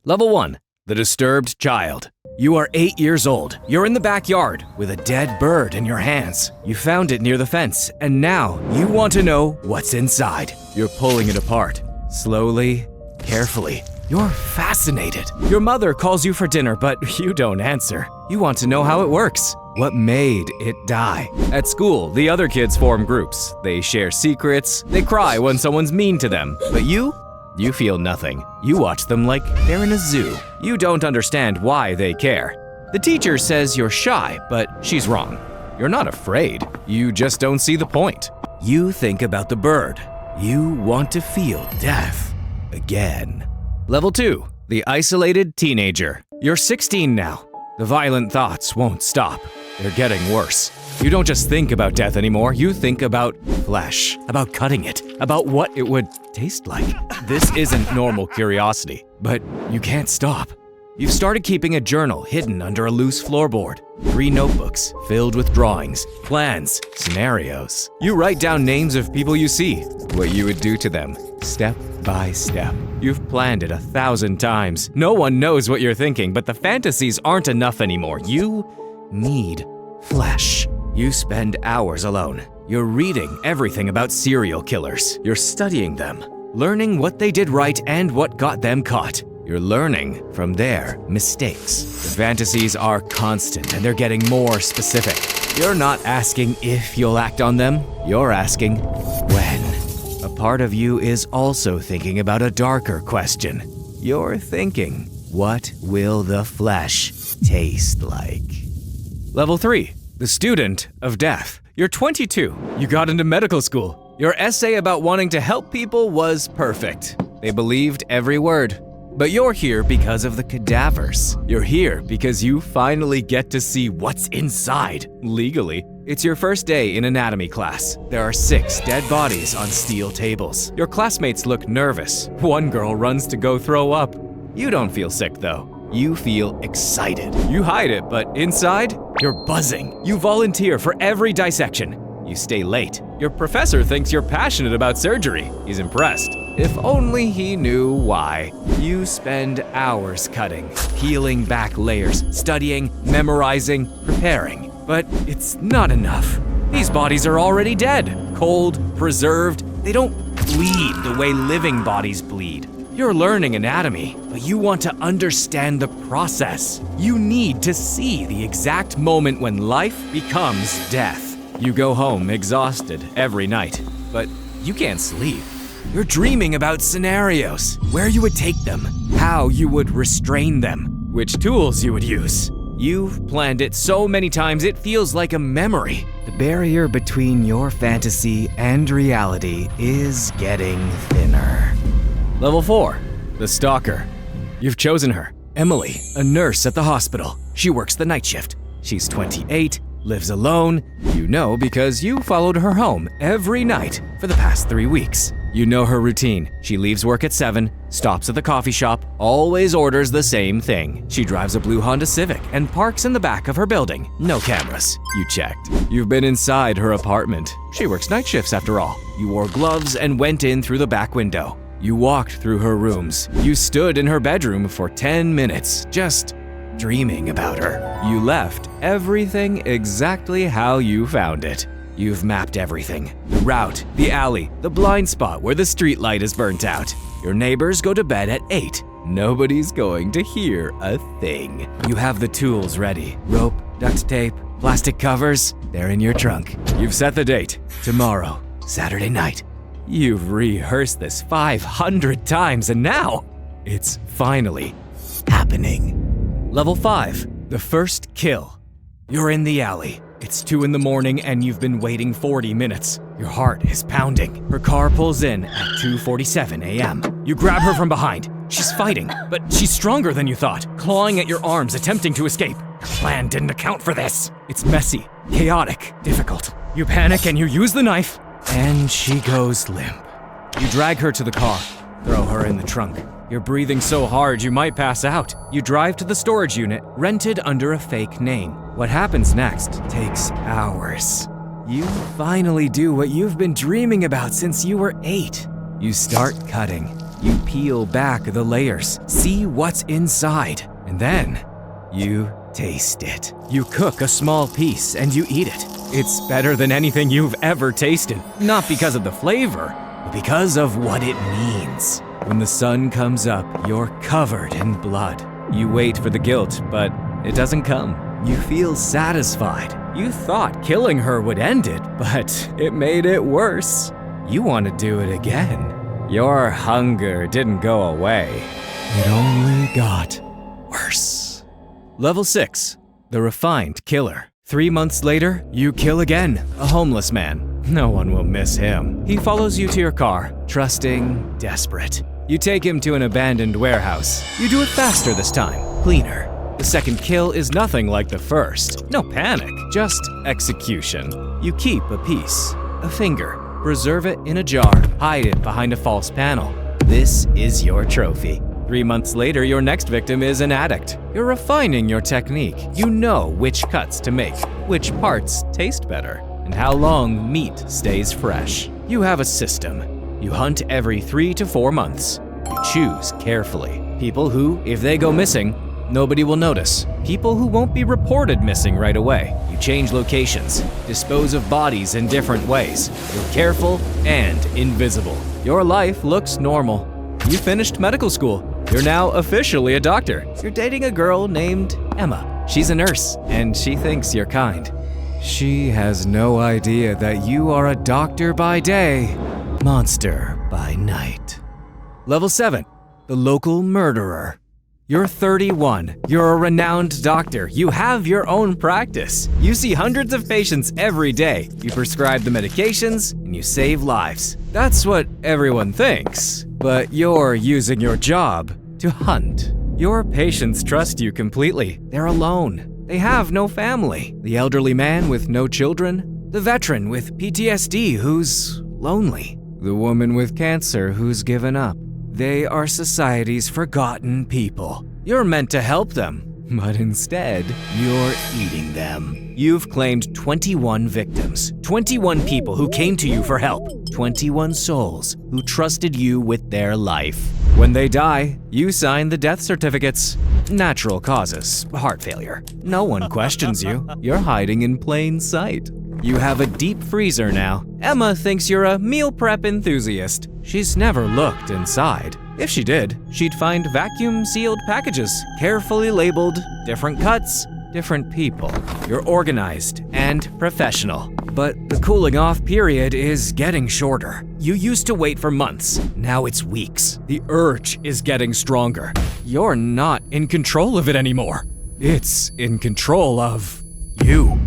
Level 1. The Disturbed Child. You are 8 years old. You're in the backyard with a dead bird in your hands. You found it near the fence, and now you want to know what's inside. You're pulling it apart, slowly, carefully. You're fascinated. Your mother calls you for dinner, but you don't answer. You want to know how it works. What made it die? At school, the other kids form groups. They share secrets. They cry when someone's mean to them. But you feel nothing. You watch them like they're in a zoo. You don't understand why they care. The teacher says you're shy, but she's wrong. You're not afraid. You just don't see the point. You think about the bird. You want to feel death again. Level 2. The Isolated Teenager. You're 16 now. The violent thoughts won't stop. They're getting worse. You don't just think about death anymore, you think about flesh, about cutting it, about what it would taste like. This isn't normal curiosity, but you can't stop. You've started keeping a journal hidden under a loose floorboard. 3 notebooks filled with drawings, plans, scenarios. You write down names of people you see, what you would do to them, step by step. You've planned it 1,000 times. No one knows what you're thinking, but the fantasies aren't enough anymore. You need flesh. You spend hours alone. You're reading everything about serial killers. You're studying them, learning what they did right and what got them caught. You're learning from their mistakes. The fantasies are constant and they're getting more specific. You're not asking if you'll act on them, you're asking when. A part of you is also thinking about a darker question. You're thinking, what will the flesh taste like? Level 3. The Student of Death. You're 22. You got into medical school. Your essay about wanting to help people was perfect. They believed every word. But you're here because of the cadavers. You're here because you finally get to see what's inside, legally. It's your first day in anatomy class. There are 6 dead bodies on steel tables. Your classmates look nervous. One girl runs to go throw up. You don't feel sick though. You feel excited. You hide it, but inside, you're buzzing. You volunteer for every dissection. You stay late. Your professor thinks you're passionate about surgery. He's impressed. If only he knew why. You spend hours cutting, peeling back layers, studying, memorizing, preparing. But it's not enough. These bodies are already dead, cold, preserved. They don't bleed the way living bodies bleed. You're learning anatomy, but you want to understand the process. You need to see the exact moment when life becomes death. You go home exhausted every night, but you can't sleep. You're dreaming about scenarios, where you would take them, how you would restrain them, which tools you would use. You've planned it so many times it feels like a memory. The barrier between your fantasy and reality is getting thinner. Level 4. The Stalker. You've chosen her, Emily, a nurse at the hospital. She works the night shift. She's 28, lives alone. You know because you followed her home every night for the past 3 weeks. You know her routine. She leaves work at 7, stops at the coffee shop, always orders the same thing. She drives a blue Honda Civic and parks in the back of her building. No cameras. You checked. You've been inside her apartment. She works night shifts after all. You wore gloves and went in through the back window. You walked through her rooms. You stood in her bedroom for 10 minutes, just dreaming about her. You left everything exactly how you found it. You've mapped everything. The route, the alley, the blind spot where the streetlight is burnt out. Your neighbors go to bed at 8. Nobody's going to hear a thing. You have the tools ready. Rope, duct tape, plastic covers, they're in your trunk. You've set the date. Tomorrow, Saturday night. You've rehearsed this 500 times and now it's finally happening. Level 5. The First Kill. You're in the alley. It's 2 in the morning and you've been waiting 40 minutes. Your heart is pounding. Her car pulls in at 2:47 a.m. You grab her from behind. She's fighting, but she's stronger than you thought, clawing at your arms, attempting to escape. Your plan didn't account for this. It's messy, chaotic, difficult. You panic and you use the knife, and she goes limp. You drag her to the car, throw her in the trunk. You're breathing so hard you might pass out. You drive to the storage unit, rented under a fake name. What happens next takes hours. You finally do what you've been dreaming about since you were 8. You start cutting, You peel back the layers, see what's inside, and then you taste it. You cook a small piece and you eat it. It's better than anything you've ever tasted, not because of the flavor, but because of what it means. When the sun comes up, you're covered in blood. You wait for the guilt, but it doesn't come. You feel satisfied. You thought killing her would end it, but it made it worse. You want to do it again. Your hunger didn't go away. It only got worse. Level 6, the refined killer. 3 months later, you kill again, a homeless man. No one will miss him. He follows you to your car, trusting, desperate. You take him to an abandoned warehouse. You do it faster this time, cleaner. The second kill is nothing like the first. No panic, just execution. You keep a piece, a finger, preserve it in a jar, hide it behind a false panel. This is your trophy. 3 months later, your next victim is an addict. You're refining your technique. You know which cuts to make, which parts taste better, and how long meat stays fresh. You have a system. You hunt every 3 to 4 months. You choose carefully. People who, if they go missing, nobody will notice. People who won't be reported missing right away. You change locations, dispose of bodies in different ways. You're careful and invisible. Your life looks normal. You finished medical school. You're now officially a doctor. You're dating a girl named Emma. She's a nurse, and she thinks you're kind. She has no idea that you are a doctor by day, monster by night. Level 7, the local murderer. You're 31. You're a renowned doctor. You have your own practice. You see hundreds of patients every day. You prescribe the medications and you save lives. That's what everyone thinks. But you're using your job to hunt. Your patients trust you completely. They're alone. They have no family. The elderly man with no children. The veteran with PTSD who's lonely. The woman with cancer who's given up. They are society's forgotten people. You're meant to help them, but instead, you're eating them. You've claimed 21 victims, 21 people who came to you for help, 21 souls who trusted you with their life. When they die, you sign the death certificates. Natural causes, heart failure. No one questions you. You're hiding in plain sight. You have a deep freezer now. Emma thinks you're a meal prep enthusiast. She's never looked inside. If she did, she'd find vacuum-sealed packages, carefully labeled, different cuts, different people. You're organized and professional. But the cooling off period is getting shorter. You used to wait for months. Now it's weeks. The urge is getting stronger. You're not in control of it anymore. It's in control of you.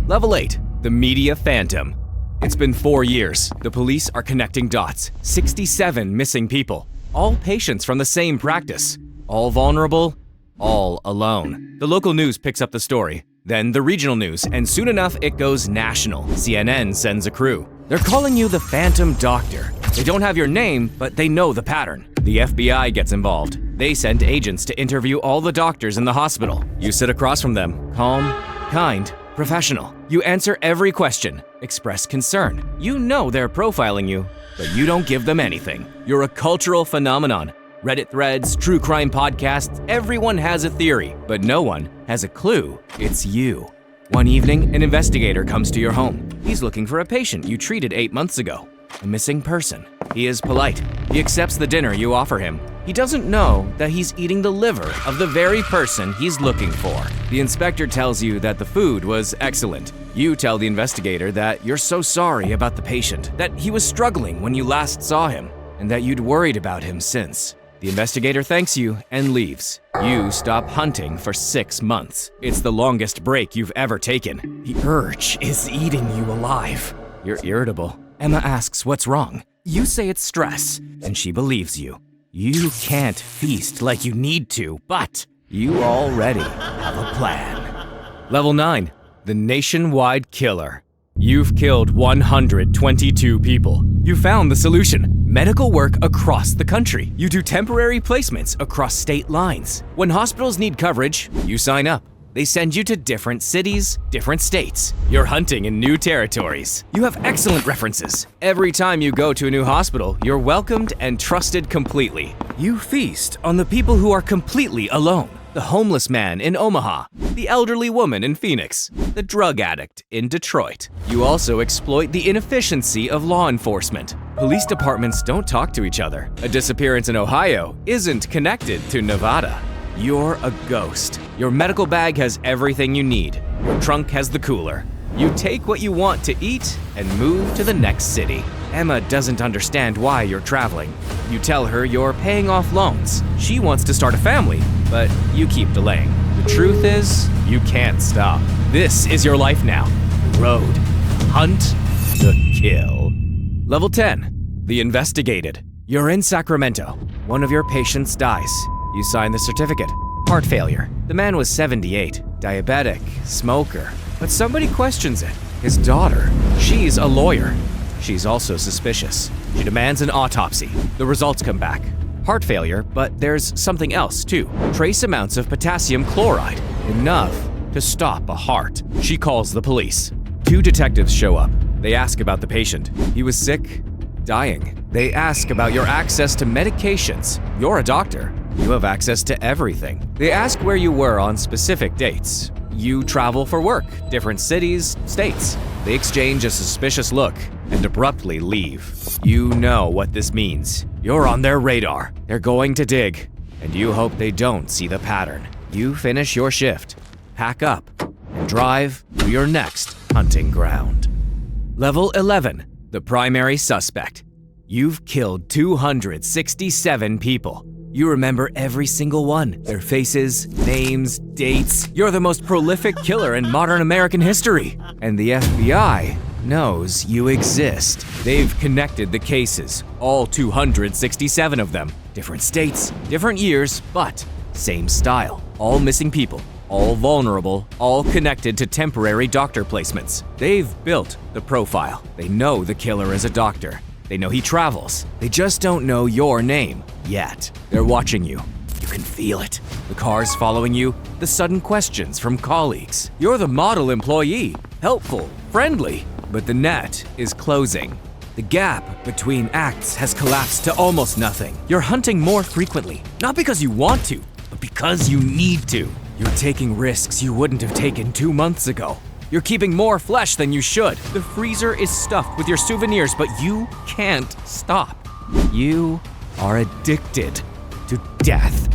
Level 8. The Media Phantom. It's been 4 years. The police are connecting dots. 67 missing people. All patients from the same practice. All vulnerable, all alone. The local news picks up the story. Then the regional news, and soon enough it goes national. CNN sends a crew. They're calling you the Phantom Doctor. They don't have your name, but they know the pattern. The FBI gets involved. They send agents to interview all the doctors in the hospital. You sit across from them, calm, kind, professional. You answer every question, express concern. You know they're profiling you, but you don't give them anything. You're a cultural phenomenon. Reddit threads, true crime podcasts, everyone has a theory, but no one has a clue. It's you. One evening, an investigator comes to your home. He's looking for a patient you treated 8 months ago. A missing person. He is polite. He accepts the dinner you offer him. He doesn't know that he's eating the liver of the very person he's looking for. The inspector tells you that the food was excellent. You tell the investigator that you're so sorry about the patient, that he was struggling when you last saw him, and that you'd worried about him since. The investigator thanks you and leaves. You stop hunting for 6 months. It's the longest break you've ever taken. The urge is eating you alive. You're irritable. Emma asks what's wrong. You say it's stress, and she believes you. You can't feast like you need to, but you already have a plan. Level 9, the nationwide killer. You've killed 122 people. You found the solution. Medical work across the country. You do temporary placements across state lines. When hospitals need coverage, you sign up. They send you to different cities, different states. You're hunting in new territories. You have excellent references. Every time you go to a new hospital, you're welcomed and trusted completely. You feast on the people who are completely alone. The homeless man in Omaha, the elderly woman in Phoenix, the drug addict in Detroit. You also exploit the inefficiency of law enforcement. Police departments don't talk to each other. A disappearance in Ohio isn't connected to Nevada. You're a ghost. Your medical bag has everything you need. Your trunk has the cooler. You take what you want to eat and move to the next city. Emma doesn't understand why you're traveling. You tell her you're paying off loans. She wants to start a family, but you keep delaying. The truth is, you can't stop. This is your life now. Road. Hunt the kill. Level 10. The Investigated. You're in Sacramento. One of your patients dies. You sign the certificate. Heart failure. The man was 78, diabetic, smoker. But somebody questions it. His daughter. She's a lawyer. She's also suspicious. She demands an autopsy. The results come back. Heart failure, but there's something else too. Trace amounts of potassium chloride. Enough to stop a heart. She calls the police. 2 detectives show up. They ask about the patient. He was sick, dying. They ask about your access to medications. You're a doctor. You have access to everything. They ask where you were on specific dates. You travel for work, different cities, states. They exchange a suspicious look and abruptly leave. You know what this means. You're on their radar. They're going to dig, and you hope they don't see the pattern. You finish your shift, pack up, and drive to your next hunting ground. Level 11, the primary suspect. You've killed 267 people. You remember every single one, their faces, names, dates. You're the most prolific killer in modern American history. And the FBI knows you exist. They've connected the cases, all 267 of them. Different states, different years, but same style. All missing people, all vulnerable, all connected to temporary doctor placements. They've built the profile. They know the killer is a doctor. They know he travels. They just don't know your name yet. They're watching you. You can feel it. The cars following you, the sudden questions from colleagues. You're the model employee, helpful, friendly, but the net is closing. The gap between acts has collapsed to almost nothing. You're hunting more frequently, not because you want to, but because you need to. You're taking risks you wouldn't have taken 2 months ago. You're keeping more flesh than you should. The freezer is stuffed with your souvenirs, but you can't stop. You are addicted to death.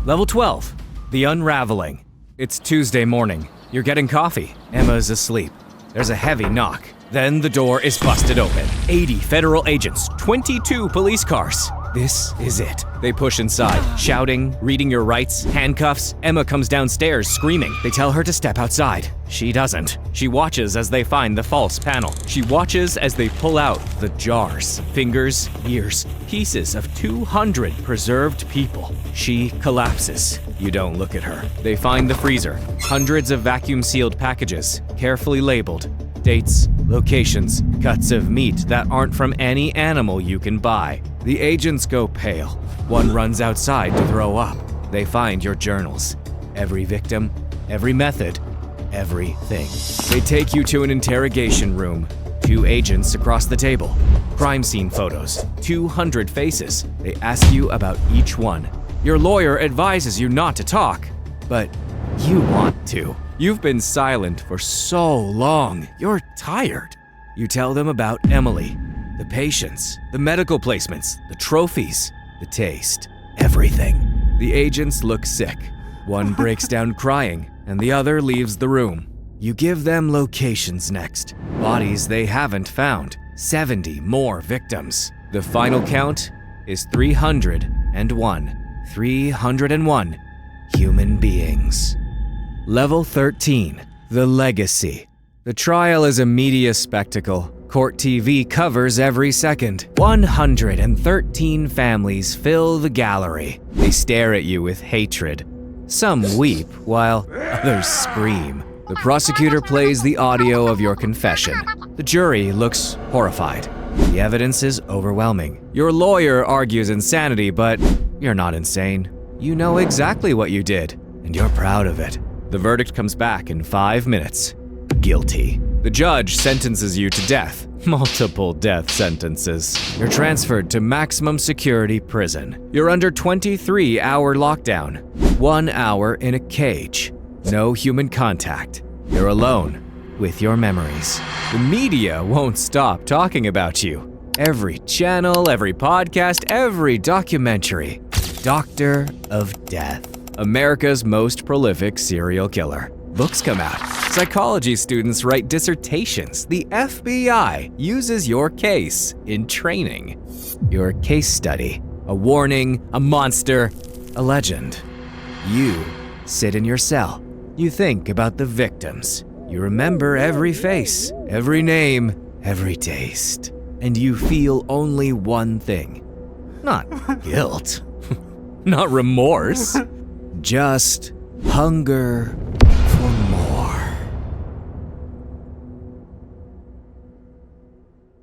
Level 12, the Unraveling. It's Tuesday morning. You're getting coffee. Emma's asleep. There's a heavy knock. Then the door is busted open. 80 federal agents, 22 police cars. This is it. They push inside, shouting, reading your rights, handcuffs. Emma comes downstairs screaming. They tell her to step outside. She doesn't. She watches as they find the false panel. She watches as they pull out the jars, fingers, ears, pieces of 200 preserved people. She collapses. You don't look at her. They find the freezer, hundreds of vacuum-sealed packages, carefully labeled. Dates, locations, cuts of meat that aren't from any animal you can buy. The agents go pale. One runs outside to throw up. They find your journals. Every victim, every method, everything. They take you to an interrogation room. 2 agents across the table. Crime scene photos, 200 faces. They ask you about each one. Your lawyer advises you not to talk, but you want to. You've been silent for so long, you're tired. You tell them about Emily, the patients, the medical placements, the trophies, the taste, everything. The agents look sick. One breaks down crying, and the other leaves the room. You give them locations next, bodies they haven't found, 70 more victims. The final count is 301. 301 human beings. Level 13, the Legacy. The trial is a media spectacle. Court TV covers every second. 113 families fill the gallery. They stare at you with hatred. Some weep while others scream. The prosecutor plays the audio of your confession. The jury looks horrified. The evidence is overwhelming. Your lawyer argues insanity, but you're not insane. You know exactly what you did, and you're proud of it. The verdict comes back in 5 minutes. Guilty. The judge sentences you to death. Multiple death sentences. You're transferred to maximum security prison. You're under 23-hour lockdown. 1 hour in a cage. No human contact. You're alone with your memories. The media won't stop talking about you. Every channel, every podcast, every documentary. Doctor of Death. America's most prolific serial killer. Books come out. Psychology students write dissertations. The FBI uses your case in training. Your case study. A warning, a monster, a legend. You sit in your cell. You think about the victims. You remember every face, every name, every taste. And you feel only one thing. Not guilt. Not remorse. Just hunger